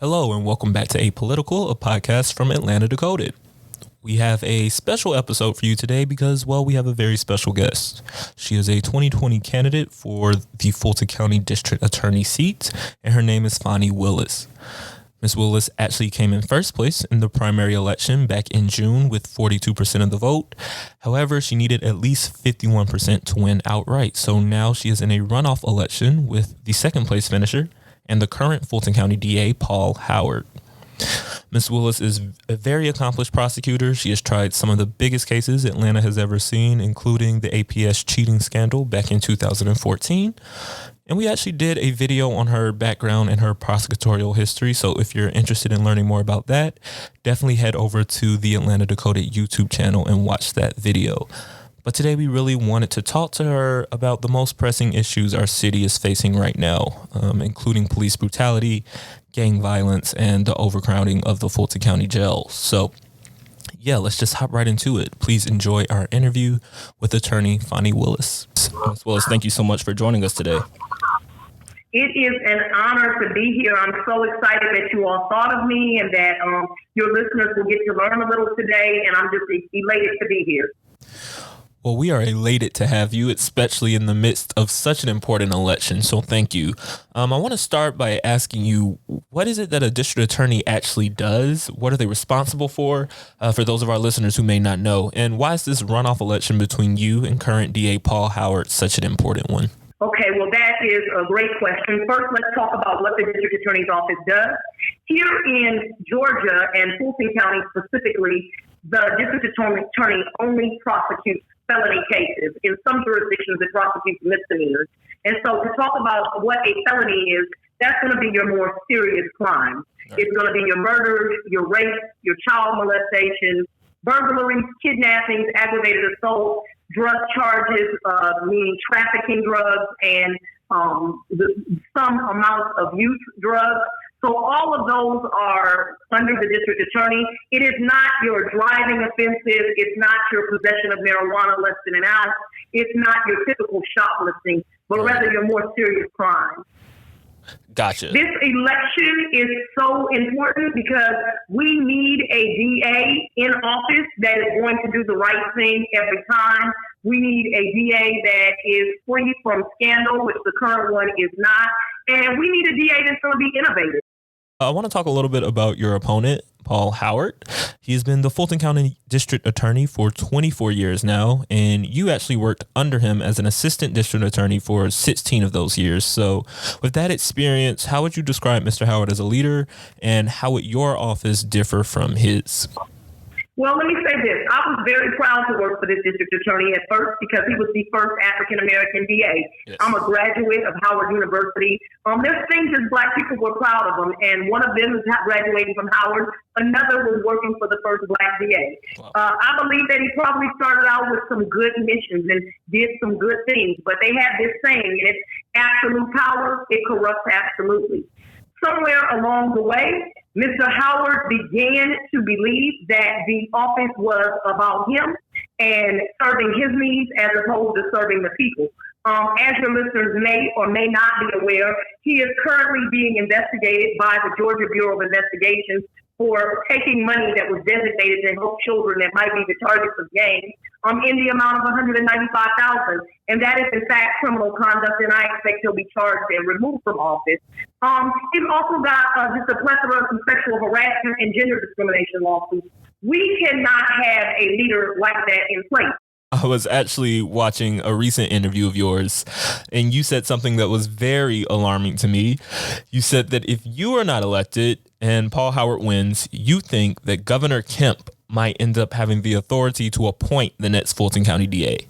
Hello and welcome back to Apolitical, a podcast from Atlanta Decoded. We have a special episode for you today because, well, we have a very special guest. She is a 2020 candidate for the Fulton County District Attorney seat, and her name is Fani Willis. Ms. Willis actually came in first place in the primary election back in June with 42% of the vote. However, she needed at least 51% to win outright. So now she is in a runoff election with the second place finisher and the current Fulton County DA, Paul Howard. Ms. Willis is a very accomplished prosecutor. She has tried some of the biggest cases Atlanta has ever seen, including the APS cheating scandal back in 2014. And we actually did a video on her background and her prosecutorial history. So if you're interested in learning more about that, definitely head over to the Atlanta Decoded YouTube channel and watch that video. But today we really wanted to talk to her about the most pressing issues our city is facing right now, including police brutality, gang violence, and the overcrowding of the Fulton County jail. So yeah, let's just hop right into it. Please enjoy our interview with Attorney Fani Willis. Ms. Willis, thank you so much for joining us today. It is an honor to be here. I'm so excited that you all thought of me and that your listeners will get to learn a little today, and I'm just elated to be here. Well, we are elated to have you, especially in the midst of such an important election, so thank you. I want to start by asking you, what is it that a district attorney actually does? What are they responsible for those of our listeners who may not know? And why is this runoff election between you and current DA Paul Howard such an important one? Okay, well, that is a great question. First, let's talk about what the district attorney's office does. Here in Georgia and Fulton County specifically, the district attorney only prosecutes felony cases. In some jurisdictions, it prosecutes misdemeanors. And so to talk about what a felony is, that's going to be your more serious crime. Right. It's going to be your murders, your rape, your child molestation, burglaries, kidnappings, aggravated assault, drug charges, meaning trafficking drugs, and some amount of youth drugs. So all of those are under the district attorney. It is not your driving offenses. It's not your possession of marijuana less than an ounce. It's not your typical shoplifting, but rather your more serious crimes. Gotcha. This election is so important because we need a DA in office that is going to do the right thing every time. We need a DA that is free from scandal, which the current one is not. And we need a DA that's going to be innovative. I want to talk a little bit about your opponent, Paul Howard. He's been the Fulton County District Attorney for 24 years now, and you actually worked under him as an assistant district attorney for 16 of those years. So with that experience, how would you describe Mr. Howard as a leader, and how would your office differ from his? Well, let me say this. I was very proud to work for this district attorney at first because he was the first African-American DA. Yes. I'm a graduate of Howard University. There's things that Black people were proud of him, and one of them is graduating from Howard. Another was working for the first Black DA. Wow. I believe that he probably started out with some good missions and did some good things, but they had this saying, and it's absolute power, it corrupts absolutely. Somewhere along the way, Mr. Howard began to believe that the office was about him and serving his needs as opposed to serving the people. As your listeners may or may not be aware, he is currently being investigated by the Georgia Bureau of Investigations for taking money that was designated to help children that might be the targets of gangs in the amount of $195,000. And that is, in fact, criminal conduct, and I expect he'll be charged and removed from office. He's also got just a plethora of sexual harassment and gender discrimination lawsuits. We cannot have a leader like that in place. I was actually watching a recent interview of yours, and you said something that was very alarming to me. You said that if you are not elected and Paul Howard wins, you think that Governor Kemp might end up having the authority to appoint the next Fulton County DA.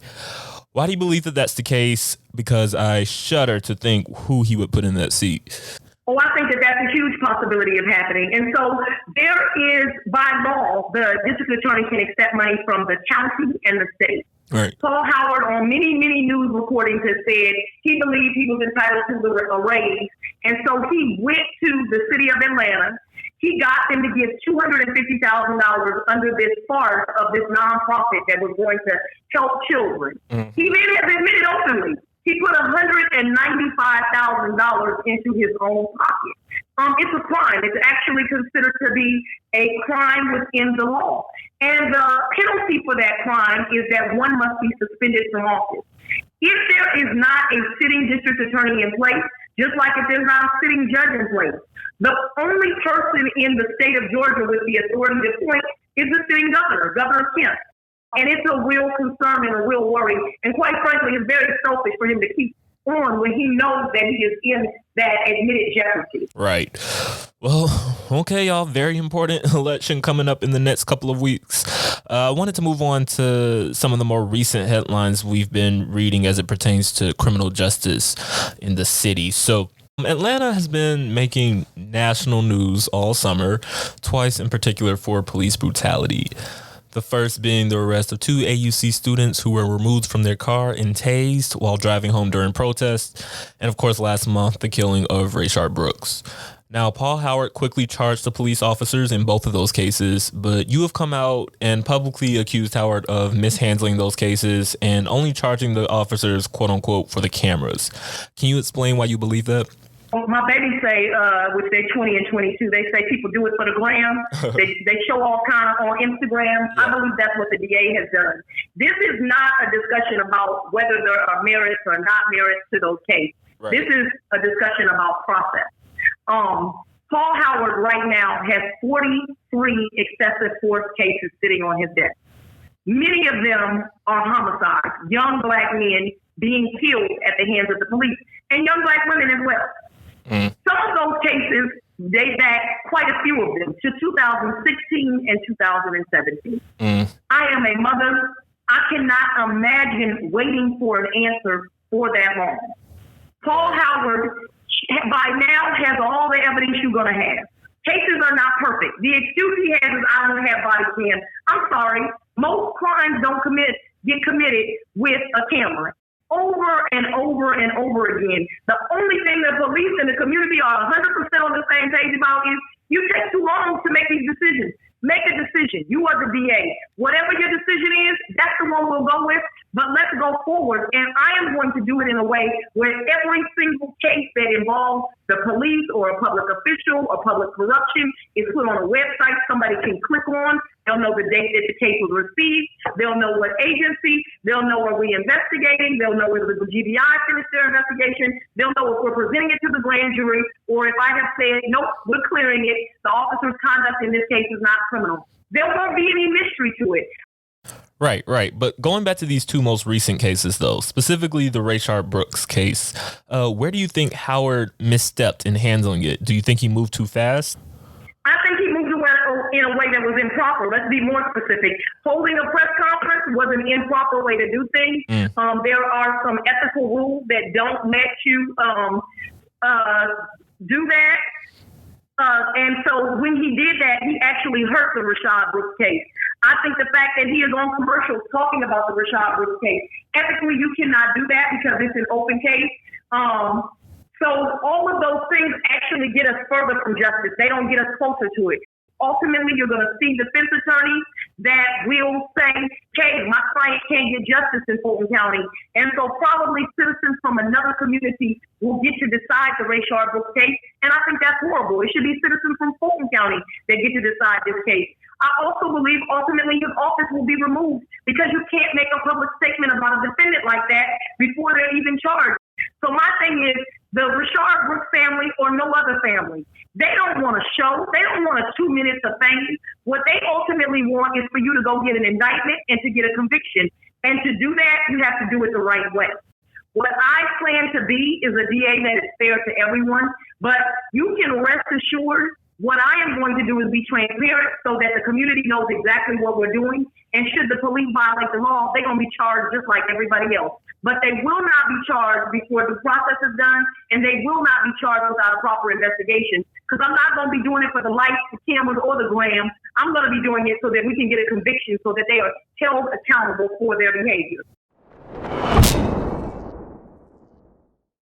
Why do you believe that that's the case? Because I shudder to think who he would put in that seat. Oh, I think that that's a huge possibility of happening. And so there is, by law, the district attorney can accept money from the county and the state. Right. Paul Howard, on many news recordings, has said he believed he was entitled to a raise. And so he went to the city of Atlanta. He got them to give $250,000 under this farce of this nonprofit that was going to help children. Mm-hmm. He then has admitted openly he put $195,000 into his own pocket. it's a crime. It's actually considered to be a crime within the law. And the penalty for that crime is that one must be suspended from office. If there is not a sitting district attorney in place, just like if there's not a sitting judge in place, the only person in the state of Georgia with the authority to appoint is the sitting governor, Governor Kemp. And it's a real concern and a real worry. And quite frankly, it's very selfish for him to keep on when he knows that he is in that admitted jeopardy. Right. Well, okay, y'all. Very important election coming up in the next couple of weeks. I wanted to move on to some of the more recent headlines we've been reading as it pertains to criminal justice in the city. So Atlanta has been making national news all summer, twice in particular for police brutality. The first being the arrest of 2 AUC students who were removed from their car and tased while driving home during protests. And of course, last month, the killing of Rayshard Brooks. Now, Paul Howard quickly charged the police officers in both of those cases, but you have come out and publicly accused Howard of mishandling those cases and only charging the officers, quote unquote, for the cameras. Can you explain why you believe that? My babies say, which they're 20 and 22, they say people do it for the gram. they show all kind of on Instagram. Yeah. I believe that's what the DA has done. This is not a discussion about whether there are merits or not merits to those cases. Right. This is a discussion about process. Paul Howard right now has 43 excessive force cases sitting on his desk. Many of them are homicides, young black men being killed at the hands of the police, and young black women as well. Some of those cases date back, quite a few of them, to 2016 and 2017. I am a mother. I cannot imagine waiting for an answer for that long. Paul Howard, by now, has all the evidence you're going to have. Cases are not perfect. The excuse he has is, I don't have body cam. I'm sorry. Most crimes don't get committed with a camera. Over and over and over again. The only thing the police and the community are 100% on the same page about is you take too long to make these decisions. Make a decision. You are the DA. Whatever your decision is, that's the one we'll go with. But let's go forward. And I am going to do it in a way where every single case that involves the police or a public official or public corruption is put on a website somebody can click on. They'll know the date that the case was received. They'll know what agency. They'll know are we investigating. They'll know if the GBI finished their investigation. They'll know if we're presenting it to the grand jury or if I have said, nope, we're clearing it. The officer's conduct in this case is not criminal. There won't be any mystery to it. Right. But going back to these 2 most recent cases, though, specifically the Rayshard Brooks case, where do you think Howard misstepped in handling it? Do you think he moved too fast? I think he moved in a way that was improper. Let's be more specific. Holding a press conference was an improper way to do things. There are some ethical rules that don't let you do that. And so when he did that, he actually hurt the Rayshard Brooks case. I think the fact that he is on commercials talking about the Rayshard Brooks case, ethically you cannot do that because it's an open case. So all of those things actually get us further from justice. They don't get us closer to it. Ultimately, you're going to see defense attorneys that will say, hey, my client can't get justice in Fulton County. And so probably citizens from another community will get to decide the Rayshard Brooks case. And I think that's horrible. It should be citizens from Fulton County that get to decide this case. I also believe ultimately his office will be removed because you can't make a public statement about a defendant like that before they're even charged. So my thing is, the Rayshard Brooks family or no other family, they don't want a show. They don't want 2 minutes of fame. What they ultimately want is for you to go get an indictment and to get a conviction. And to do that, you have to do it the right way. What I plan to be is a DA that is fair to everyone, but you can rest assured what I am going to do is be transparent so that the community knows exactly what we're doing. And should the police violate the law, they're going to be charged just like everybody else. But they will not be charged before the process is done, and they will not be charged without a proper investigation. Because I'm not going to be doing it for the lights, the cameras, or the gram. I'm going to be doing it so that we can get a conviction so that they are held accountable for their behavior.